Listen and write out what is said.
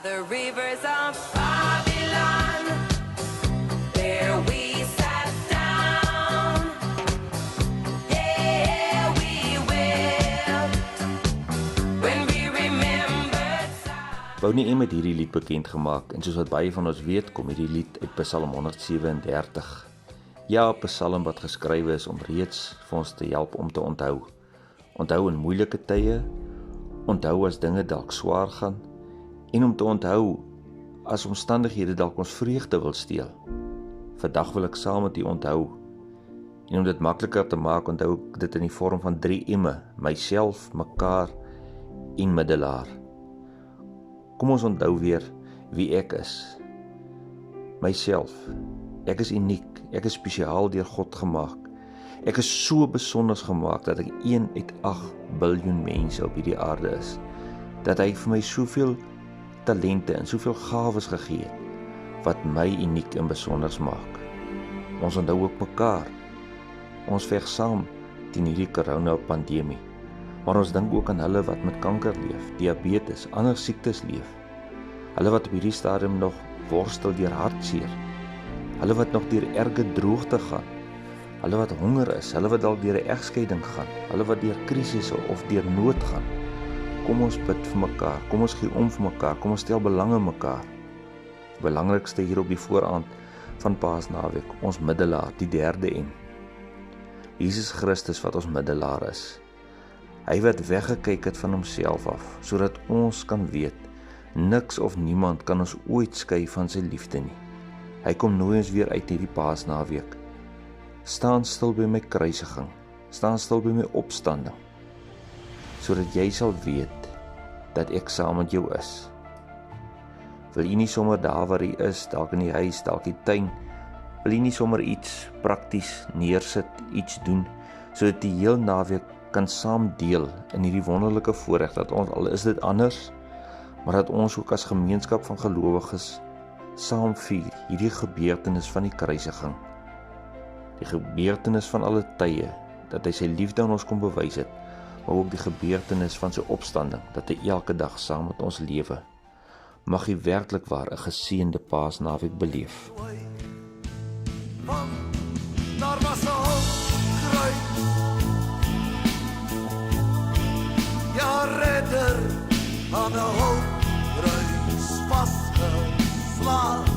the rivers of Babylon, there we sat down. Yeah, we wept when we remembered. Wou nie met hierdie lied bekend gemaak en soos wat baie van ons weet, kom hierdie lied uit Psalm 137. Ja, 'n psalm wat geskrywe is om reeds vir ons te help om te onthou. Onthou in moeilike tye, onthou as dinge dalk swaar gaan, en om te onthou as omstandighede dalk ons vreugde wil steel. Vandag wil ek saam met u onthou, en om dit makliker te maak, onthou ek dit in die vorm van 3 M'e, myself, mekaar en middelaar. Kom ons onthou weer wie ek is. Myself, ek is uniek, ek is spesiaal deur God gemaak. Ek is so besonders gemaak dat ek 1 uit 8 biljoen mense op hierdie aarde is. Dat hy vir my soveel talente en soveel gawes gegee het, wat my uniek en besonders maak. Ons onthou ook mekaar. Ons veg saam teen hierdie corona-pandemie. Maar ons dink ook aan hulle wat met kanker leef, diabetes, ander siektes leef. Hulle wat op hierdie stadium nog worstel deur hartseer. Hulle wat nog deur erge droogte gaan. Hulle wat honger is, hulle wat dalk deur 'n egskeiding gaan, hulle wat deur krisisse of deur nood gaan. Kom ons bid vir mekaar, kom ons gee om vir mekaar, kom ons stel belang in mekaar. Die belangrikste hier op die vooraand van Paasnaweek, ons middelaar, die 3de M. Jesus Christus wat ons middelaar is. Hy wat weggekyk het van homself af, sodat ons kan weet, niks of niemand kan ons ooit skei van sy liefde nie. Hy kom nooi ons weer uit hierdie Paasnaweek. Staan stil by my kruisiging, staan stil by my opstanding, sodat jy sal weet dat ek saam met jou is. Wil jy nie sommer daar waar jy is, dalk in die huis, dalk in die tuin, wil jy nie sommer iets prakties neersit, iets doen, sodat die heel naweek kan saam deel in hierdie wonderlike voorreg dat ons, al is dit anders, maar dat ons ook as gemeenskap van gelowiges saam vier hierdie gebeurtenis van die kruisiging. Die gebeurtenis van alle tye, dat hy sy liefde aan ons kom bewys het, maar ook die gebeurtenis van sy opstanding, dat hy elke dag saam met ons lewe. Mag hy werklik waar 'n geseënde Paasnaweek beleef. Daar was 'n hoopkruis, ja redder aan 'n hoopkruis vasgeslaan.